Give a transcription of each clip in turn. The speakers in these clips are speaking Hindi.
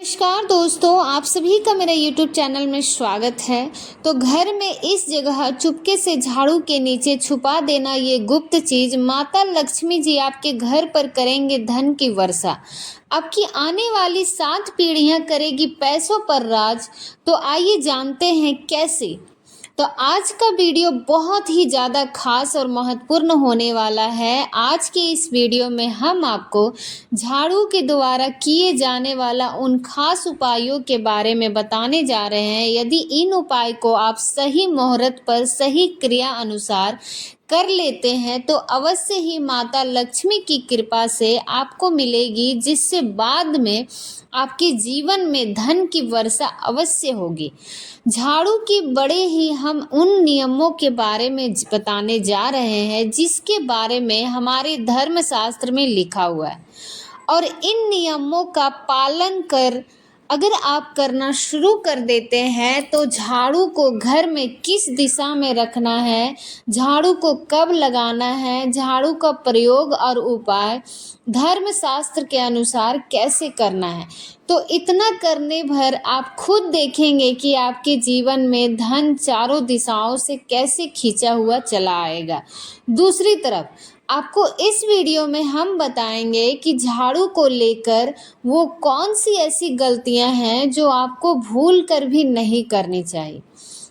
नमस्कार दोस्तों, आप सभी का मेरा YouTube चैनल में स्वागत है। तो घर में इस जगह चुपके से झाड़ू के नीचे छुपा देना ये गुप्त चीज़ माता लक्ष्मी जी आपके घर पर करेंगे धन की वर्षा। आपकी आने वाली 7 पीढ़ियां करेगी पैसों पर राज। तो आइए जानते हैं कैसे। तो आज का वीडियो बहुत ही ज़्यादा खास और महत्वपूर्ण होने वाला है। आज के इस वीडियो में हम आपको झाड़ू के द्वारा किए जाने वाला उन खास उपायों के बारे में बताने जा रहे हैं। यदि इन उपाय को आप सही मुहूर्त पर सही क्रिया अनुसार कर लेते हैं तो अवश्य ही माता लक्ष्मी की कृपा से आपको मिलेगी, जिससे बाद में आपके जीवन में धन की वर्षा अवश्य होगी। झाड़ू की बड़े ही हम उन नियमों के बारे में बताने जा रहे हैं जिसके बारे में हमारे धर्मशास्त्र में लिखा हुआ है, और इन नियमों का पालन कर अगर आप करना शुरू कर देते हैं तो झाड़ू को घर में किस दिशा में रखना है, झाड़ू को कब लगाना है, झाड़ू का प्रयोग और उपाय धर्मशास्त्र के अनुसार कैसे करना है, तो इतना करने भर आप खुद देखेंगे कि आपके जीवन में धन चारों दिशाओं से कैसे खींचा हुआ चला आएगा। दूसरी तरफ आपको इस वीडियो में हम बताएंगे कि झाड़ू को लेकर वो कौन सी ऐसी गलतियां हैं जो आपको भूल कर भी नहीं करनी चाहिए,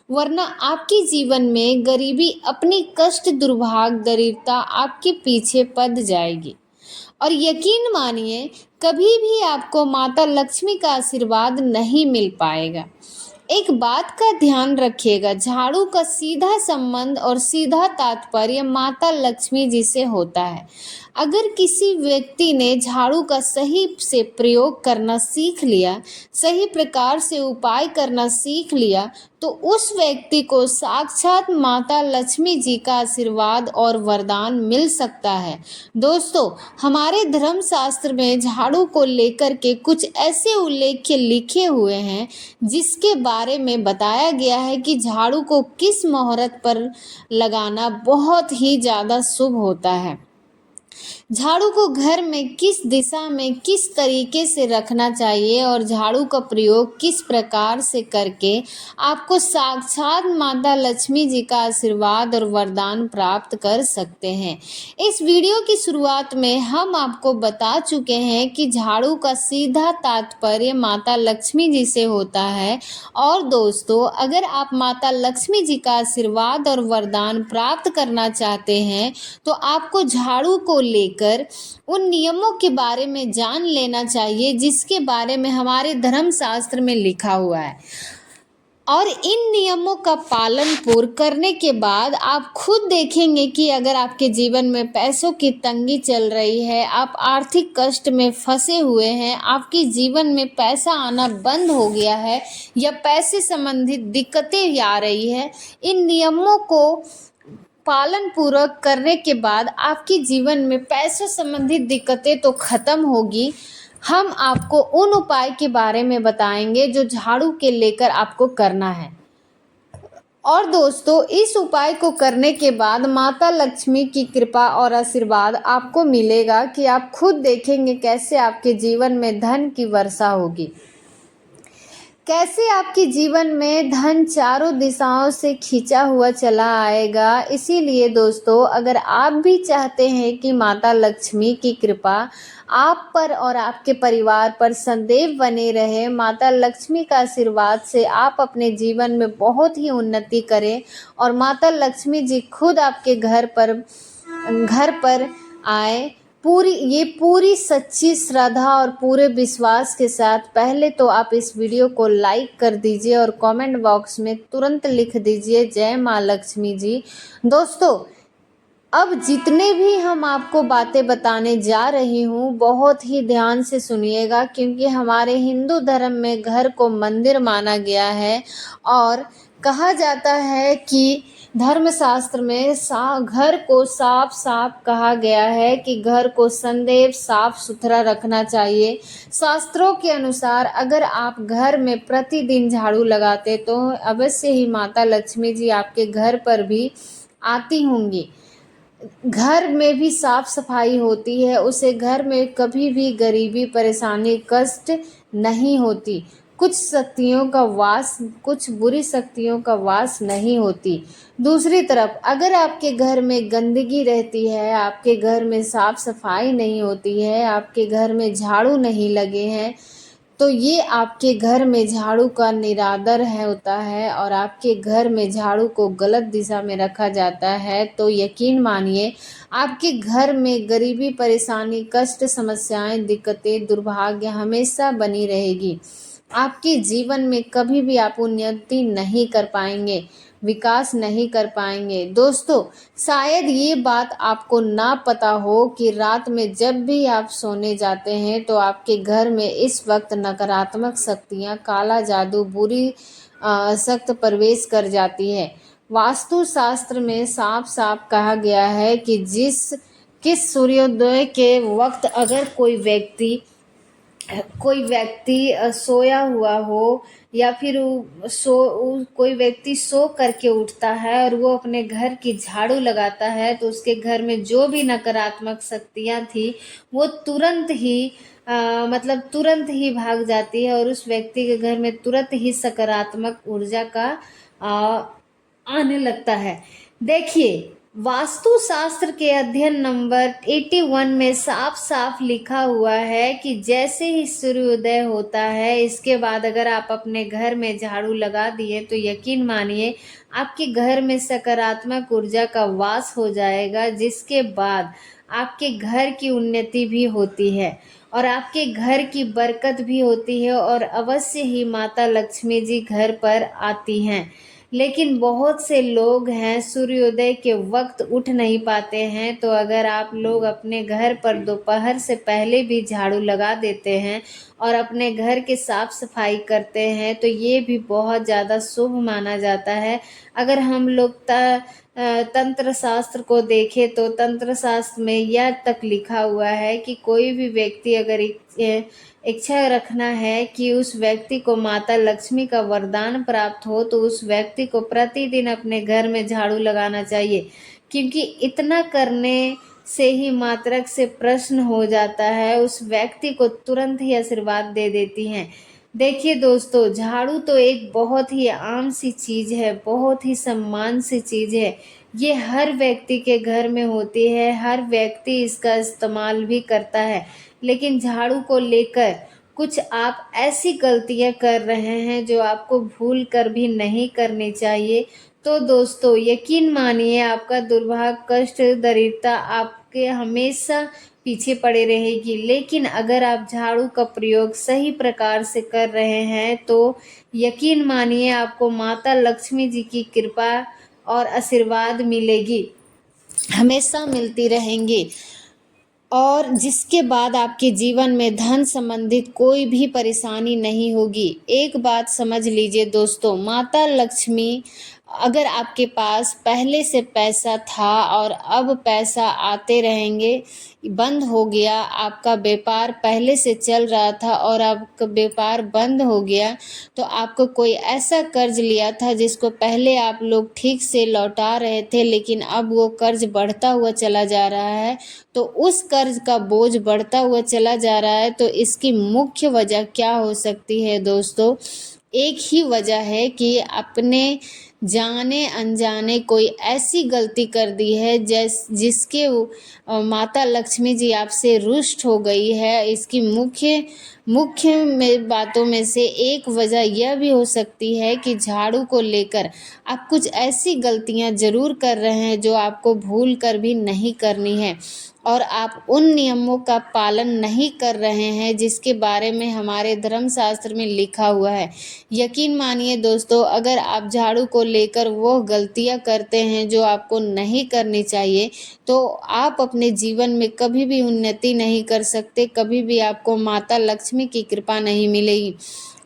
वरना आपके जीवन में गरीबी अपनी कष्ट दुर्भाग्य दरिद्रता आपके पीछे पड़ जाएगी। और यकीन मानिए कभी भी आपको माता लक्ष्मी का आशीर्वाद नहीं मिल पाएगा। एक बात का ध्यान रखिएगा, झाड़ू का सीधा संबंध और सीधा तात्पर्य माता लक्ष्मी जी से होता है। अगर किसी व्यक्ति ने झाड़ू का सही से प्रयोग करना सीख लिया, सही प्रकार से उपाय करना सीख लिया, तो उस व्यक्ति को साक्षात माता लक्ष्मी जी का आशीर्वाद और वरदान मिल सकता है। दोस्तों, हमारे धर्मशास्त्र में झाड़ू को लेकर के कुछ ऐसे उल्लेख लिखे हुए हैं जिसके बारे में बताया गया है कि झाड़ू को किस मुहूर्त पर लगाना बहुत ही ज़्यादा शुभ होता है, झाड़ू को घर में किस दिशा में किस तरीके से रखना चाहिए, और झाड़ू का प्रयोग किस प्रकार से करके आपको साक्षात माता लक्ष्मी जी का आशीर्वाद और वरदान प्राप्त कर सकते हैं। इस वीडियो की शुरुआत में हम आपको बता चुके हैं कि झाड़ू का सीधा तात्पर्य माता लक्ष्मी जी से होता है। और दोस्तों, अगर आप माता लक्ष्मी जी का आशीर्वाद और वरदान प्राप्त करना चाहते हैं तो आपको झाड़ू को लेकर उन नियमों के बारे में जान लेना चाहिए जिसके बारे में हमारे धर्मशास्त्र में लिखा हुआ है। और इन नियमों का पालन पूर्ण करने के बाद आप खुद देखेंगे कि अगर आपके जीवन में पैसों की तंगी चल रही है, आप आर्थिक कष्ट में फंसे हुए हैं, आपके जीवन में पैसा आना बंद हो गया है या पैसे संबंधित दिक्कतें आ रही है, इन नियमों को पालन पूर्वक करने के बाद आपके जीवन में पैसों संबंधित दिक्कतें तो खत्म होगी। हम आपको उन उपाय के बारे में बताएंगे जो झाड़ू के लेकर आपको करना है। और दोस्तों, इस उपाय को करने के बाद माता लक्ष्मी की कृपा और आशीर्वाद आपको मिलेगा कि आप खुद देखेंगे कैसे आपके जीवन में धन की वर्षा होगी, कैसे आपके जीवन में धन चारों दिशाओं से खींचा हुआ चला आएगा। इसीलिए दोस्तों, अगर आप भी चाहते हैं कि माता लक्ष्मी की कृपा आप पर और आपके परिवार पर सदैव बने रहे, माता लक्ष्मी का आशीर्वाद से आप अपने जीवन में बहुत ही उन्नति करें और माता लक्ष्मी जी खुद आपके घर पर आए, पूरी सच्ची श्रद्धा और पूरे विश्वास के साथ पहले तो आप इस वीडियो को लाइक कर दीजिए और कमेंट बॉक्स में तुरंत लिख दीजिए जय माँ लक्ष्मी जी। दोस्तों, अब जितने भी हम आपको बातें बताने जा रही हूँ बहुत ही ध्यान से सुनिएगा, क्योंकि हमारे हिंदू धर्म में घर को मंदिर माना गया है और कहा जाता है कि धर्मशास्त्र में घर को साफ कहा गया है कि घर को सदैव साफ सुथरा रखना चाहिए। शास्त्रों के अनुसार अगर आप घर में प्रतिदिन झाड़ू लगाते तो अवश्य ही माता लक्ष्मी जी आपके घर पर भी आती होंगी। घर में भी साफ सफाई होती है, उसे घर में कभी भी गरीबी परेशानी कष्ट नहीं होती, कुछ बुरी शक्तियों का वास नहीं होती। दूसरी तरफ अगर आपके घर में गंदगी रहती है, आपके घर में साफ सफाई नहीं होती है, आपके घर में झाड़ू नहीं लगे हैं, तो ये आपके घर में झाड़ू का निरादर होता है और आपके घर में झाड़ू को गलत दिशा में रखा जाता है। तो यकीन मानिए आपके घर में गरीबी, परेशानी, कष्ट, समस्याएं, दिक्कतें, दुर्भाग्य हमेशा बनी रहेगी। आपके जीवन में कभी भी आप उन्नति नहीं कर पाएंगे, विकास नहीं कर पाएंगे। दोस्तों, शायद ये बात आपको ना पता हो कि रात में जब भी आप सोने जाते हैं तो आपके घर में इस वक्त नकारात्मक शक्तियाँ, काला जादू, बुरी सख्त प्रवेश कर जाती है। वास्तु शास्त्र में साफ साफ कहा गया है कि किस सूर्योदय के वक्त अगर कोई व्यक्ति सोया हुआ हो या फिर कोई व्यक्ति सो करके उठता है और वो अपने घर की झाड़ू लगाता है, तो उसके घर में जो भी नकारात्मक शक्तियाँ थी वो तुरंत ही भाग जाती है और उस व्यक्ति के घर में तुरंत ही सकारात्मक ऊर्जा का आने लगता है। देखिए, वास्तु शास्त्र के अध्ययन नंबर 81 में साफ साफ लिखा हुआ है कि जैसे ही सूर्योदय होता है, इसके बाद अगर आप अपने घर में झाड़ू लगा दिए तो यकीन मानिए आपके घर में सकारात्मक ऊर्जा का वास हो जाएगा, जिसके बाद आपके घर की उन्नति भी होती है और आपके घर की बरकत भी होती है और अवश्य ही माता लक्ष्मी जी घर पर आती हैं। लेकिन बहुत से लोग हैं सूर्योदय के वक्त उठ नहीं पाते हैं। तो अगर आप लोग अपने घर पर दोपहर से पहले भी झाड़ू लगा देते हैं और अपने घर की साफ सफाई करते हैं तो ये भी बहुत ज़्यादा शुभ माना जाता है। अगर हम लोग तंत्र शास्त्र को देखें तो तंत्र शास्त्र में यह तक लिखा हुआ है कि कोई भी व्यक्ति अगर इच्छा रखना है कि उस व्यक्ति को माता लक्ष्मी का वरदान प्राप्त हो तो उस व्यक्ति को प्रतिदिन अपने घर में झाड़ू लगाना चाहिए, क्योंकि इतना करने से ही मातृक से प्रश्न हो जाता है, उस व्यक्ति को तुरंत ही आशीर्वाद दे देती हैं। देखिए दोस्तों, झाड़ू तो एक बहुत ही आम सी चीज़ है, बहुत ही सम्मान सी चीज़ है। ये हर व्यक्ति के घर में होती है, हर व्यक्ति इसका इस्तेमाल भी करता है। लेकिन झाड़ू को लेकर कुछ आप ऐसी गलतियां कर रहे हैं जो आपको भूल कर भी नहीं करनी चाहिए। तो दोस्तों, यकीन मानिए आपका दुर्भाग्य, कष्ट, दरिद्रता आपके हमेशा पीछे पड़े रहेगी। लेकिन अगर आप झाड़ू का प्रयोग सही प्रकार से कर रहे हैं तो यकीन मानिए आपको माता लक्ष्मी जी की कृपा और आशीर्वाद मिलेगी, हमेशा मिलती रहेंगी, और जिसके बाद आपके जीवन में धन संबंधित कोई भी परेशानी नहीं होगी। एक बात समझ लीजिए दोस्तों, माता लक्ष्मी अगर आपके पास पहले से पैसा था और अब पैसा आते रहेंगे, बंद हो गया, आपका व्यापार पहले से चल रहा था और आपका व्यापार बंद हो गया, तो आपको कोई ऐसा कर्ज लिया था जिसको पहले आप लोग ठीक से लौटा रहे थे, लेकिन अब वो कर्ज बढ़ता हुआ चला जा रहा है, तो उस कर्ज का बोझ बढ़ता हुआ चला जा रहा है। तो इसकी मुख्य वजह क्या हो सकती है दोस्तों? एक ही वजह है कि अपने जाने अनजाने कोई ऐसी गलती कर दी है जिसके माता लक्ष्मी जी आपसे रुष्ट हो गई है। इसकी मुख्य बातों में से एक वजह यह भी हो सकती है कि झाड़ू को लेकर आप कुछ ऐसी गलतियां ज़रूर कर रहे हैं जो आपको भूल कर भी नहीं करनी है, और आप उन नियमों का पालन नहीं कर रहे हैं जिसके बारे में हमारे धर्मशास्त्र में लिखा हुआ है। यकीन मानिए दोस्तों, अगर आप झाड़ू को लेकर वो गलतियां करते हैं जो आपको नहीं करनी चाहिए, तो आप अपने जीवन में कभी भी उन्नति नहीं कर सकते, कभी भी आपको माता लक्ष्मी की कृपा नहीं मिलेगी।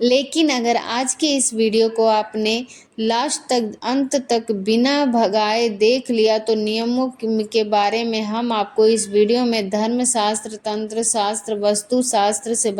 लेकिन अगर आज के इस वीडियो को आपने लास्ट तक, अंत तक बिना भगाए देख लिया, तो नियमों के बारे में हम आपको इस वीडियो में धर्मशास्त्र, तंत्र शास्त्र, वास्तु शास्त्र से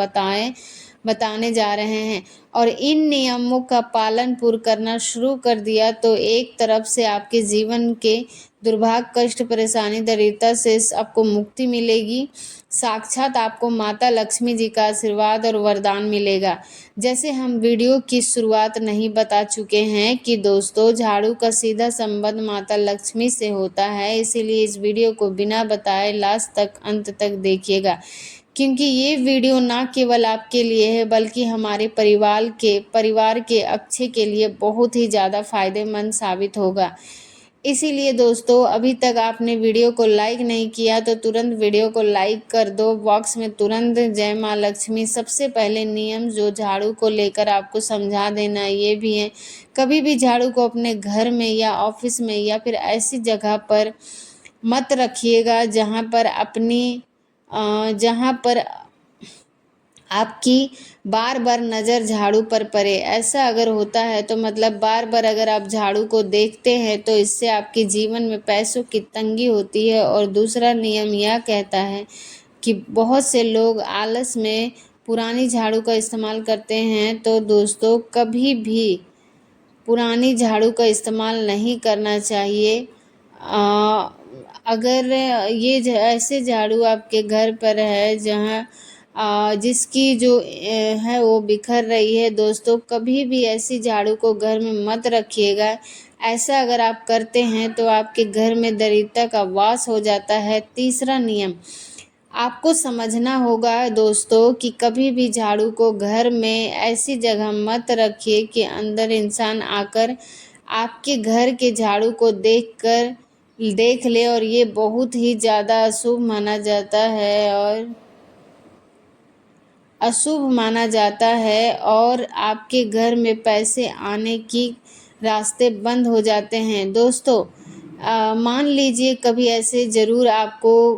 बताने जा रहे हैं और इन नियमों का पालन पूर्ण करना शुरू कर दिया तो एक तरफ से आपके जीवन के दुर्भाग्य, कष्ट, परेशानी, दरिद्रता से आपको मुक्ति मिलेगी। साक्षात आपको माता लक्ष्मी जी का आशीर्वाद और वरदान मिलेगा। जैसे हम वीडियो की शुरुआत नहीं बता चुके हैं कि दोस्तों झाड़ू का सीधा संबंध माता लक्ष्मी से होता है, इसीलिए इस वीडियो को बिना बताए लास्ट तक अंत तक देखिएगा, क्योंकि ये वीडियो ना केवल आपके लिए है बल्कि हमारे परिवार के अच्छे के लिए बहुत ही ज़्यादा फायदेमंद साबित होगा। इसीलिए दोस्तों अभी तक आपने वीडियो को लाइक नहीं किया तो तुरंत वीडियो को लाइक कर दो। बॉक्स में तुरंत जय माँ लक्ष्मी। सबसे पहले नियम जो झाड़ू को लेकर आपको समझा देना ये भी है, कभी भी झाड़ू को अपने घर में या ऑफिस में या फिर ऐसी जगह पर मत रखिएगा जहाँ पर आपकी बार बार नज़र झाड़ू पर पड़े। ऐसा अगर होता है तो मतलब बार बार अगर आप झाड़ू को देखते हैं तो इससे आपके जीवन में पैसों की तंगी होती है। और दूसरा नियम यह कहता है कि बहुत से लोग आलस में पुरानी झाड़ू का इस्तेमाल करते हैं। तो दोस्तों कभी भी पुरानी झाड़ू का इस्तेमाल नहीं करना चाहिए। अगर ये ऐसे झाड़ू आपके घर पर है जहाँ जिसकी जो है वो बिखर रही है, दोस्तों कभी भी ऐसी झाड़ू को घर में मत रखिएगा। ऐसा अगर आप करते हैं तो आपके घर में दरिद्रता का वास हो जाता है। तीसरा नियम आपको समझना होगा दोस्तों कि कभी भी झाड़ू को घर में ऐसी जगह मत रखिए कि अंदर इंसान आकर आपके घर के झाड़ू को देख ले, और ये बहुत ही ज़्यादा अशुभ माना जाता है और आपके घर में पैसे आने की रास्ते बंद हो जाते हैं। दोस्तों मान लीजिए कभी ऐसे ज़रूर आपको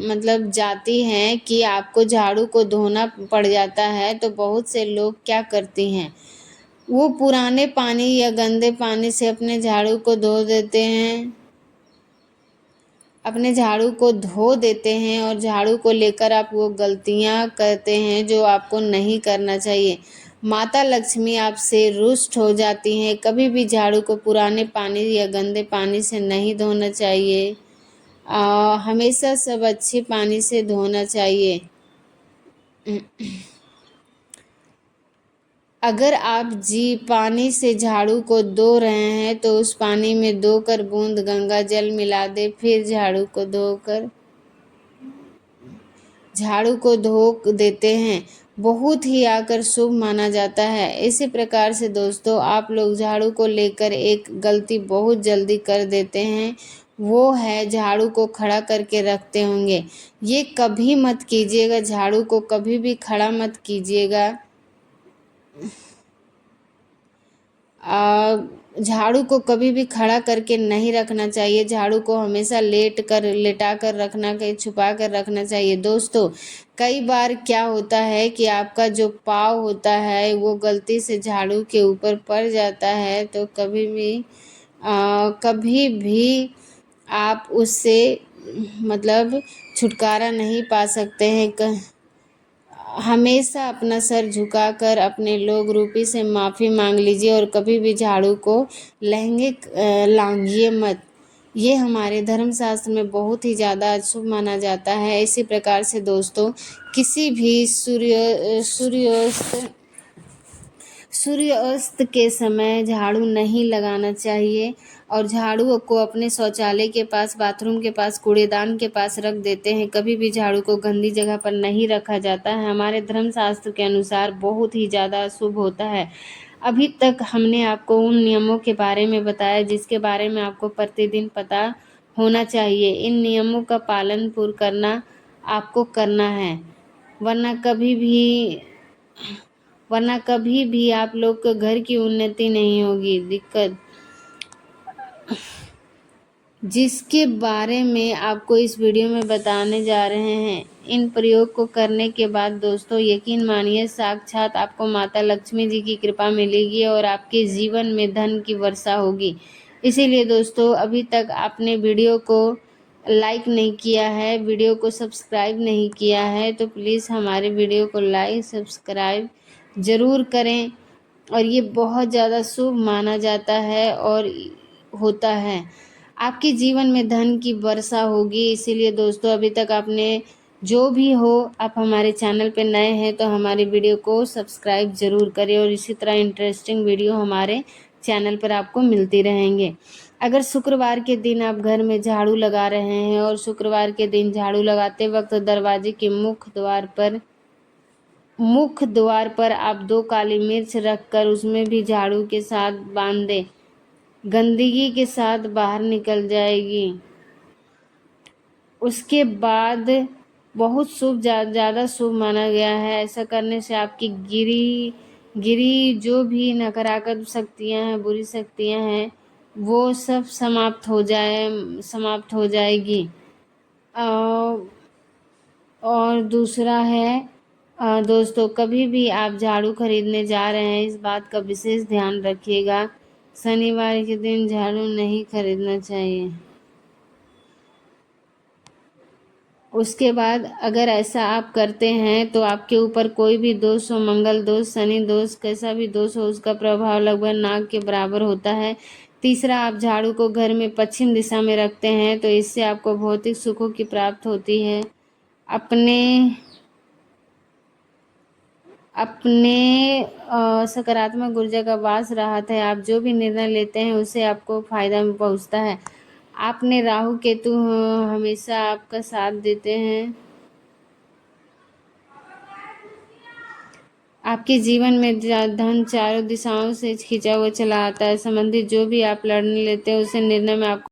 मतलब जाती हैं कि आपको झाड़ू को धोना पड़ जाता है, तो बहुत से लोग क्या करती हैं, वो पुराने पानी या गंदे पानी से अपने झाड़ू को धो देते हैं और झाड़ू को लेकर आप वो गलतियां करते हैं जो आपको नहीं करना चाहिए। माता लक्ष्मी आपसे रुष्ट हो जाती हैं। कभी भी झाड़ू को पुराने पानी या गंदे पानी से नहीं धोना चाहिए, हमेशा सब अच्छे पानी से धोना चाहिए। अगर आप पानी से झाड़ू को धो रहे हैं तो उस पानी में 2 बूंद गंगा जल मिला दे, फिर झाड़ू को धो देते हैं, बहुत ही आकर शुभ माना जाता है। इसी प्रकार से दोस्तों आप लोग झाड़ू को लेकर एक गलती बहुत जल्दी कर देते हैं, वो है झाड़ू को खड़ा करके रखते होंगे। ये कभी मत कीजिएगा, झाड़ू को कभी भी खड़ा मत कीजिएगा। झाड़ू को कभी भी खड़ा करके नहीं रखना चाहिए, झाड़ू को हमेशा लेटा कर रखना, कहीं छुपा कर रखना चाहिए। दोस्तों कई बार क्या होता है कि आपका जो पाँव होता है वो गलती से झाड़ू के ऊपर पड़ जाता है, तो कभी भी आप उससे मतलब छुटकारा नहीं पा सकते हैं। हमेशा अपना सर झुकाकर अपने लोग रूपी से माफ़ी मांग लीजिए और कभी भी झाड़ू को लांघिए मत। ये हमारे धर्मशास्त्र में बहुत ही ज़्यादा अशुभ माना जाता है। इसी प्रकार से दोस्तों किसी भी सूर्यास्त के समय झाड़ू नहीं लगाना चाहिए और झाड़ू को अपने शौचालय के पास, बाथरूम के पास, कूड़ेदान के पास रख देते हैं। कभी भी झाड़ू को गंदी जगह पर नहीं रखा जाता है, हमारे धर्मशास्त्र के अनुसार बहुत ही ज़्यादा अशुभ होता है। अभी तक हमने आपको उन नियमों के बारे में बताया जिसके बारे में आपको प्रतिदिन पता होना चाहिए। इन नियमों का पालन पूर्ण करना आपको करना है, वरना कभी भी आप लोग के घर की उन्नति नहीं होगी। दिक्कत जिसके बारे में आपको इस वीडियो में बताने जा रहे हैं, इन प्रयोग को करने के बाद दोस्तों यकीन मानिए साक्षात आपको माता लक्ष्मी जी की कृपा मिलेगी और आपके जीवन में धन की वर्षा होगी। इसीलिए दोस्तों अभी तक आपने वीडियो को लाइक नहीं किया है, वीडियो को सब्सक्राइब नहीं किया है, तो प्लीज़ हमारे वीडियो को लाइक सब्सक्राइब ज़रूर करें। और ये बहुत ज़्यादा शुभ माना जाता है और होता है। आपके जीवन में धन की वर्षा होगी। इसीलिए दोस्तों, अभी तक आपने जो भी हो, आप हमारे चैनल पे नए हैं तो हमारे वीडियो को सब्सक्राइब ज़रूर करें और इसी तरह इंटरेस्टिंग वीडियो हमारे चैनल पर आपको मिलती रहेंगे। अगर शुक्रवार के दिन आप घर में झाड़ू लगा रहे हैं और शुक्रवार के दिन झाड़ू लगाते वक्त दरवाजे के मुख्य द्वार पर आप 2 काली मिर्च रखकर उसमें भी झाड़ू के साथ बांध दें, गंदगी के साथ बाहर निकल जाएगी। उसके बाद बहुत शुभ, ज़्यादा शुभ माना गया है। ऐसा करने से आपकी गिरी जो भी नकारात्मक शक्तियाँ हैं, बुरी शक्तियाँ हैं, वो सब समाप्त हो जाएगी। और दूसरा है दोस्तों, कभी भी आप झाड़ू खरीदने जा रहे हैं, इस बात का विशेष ध्यान रखिएगा, शनिवार के दिन झाड़ू नहीं खरीदना चाहिए। उसके बाद अगर ऐसा आप करते हैं तो आपके ऊपर कोई भी दोष हो, मंगल दोष, शनि दोष, कैसा भी दोष हो, उसका प्रभाव लगभग नाग के बराबर होता है। तीसरा, आप झाड़ू को घर में पश्चिम दिशा में रखते हैं तो इससे आपको भौतिक सुखों की प्राप्ति होती है। अपने सकारात्मक ऊर्जा का वास रहता है। आप जो भी निर्णय लेते हैं उससे आपको फायदा में पहुंचता है। आपने राहु केतु हमेशा आपका साथ देते हैं। आपके जीवन में धन चारों दिशाओं से खींचा हुआ चला आता है। संबंधित जो भी आप लड़ने लेते हैं उसे निर्णय में आपको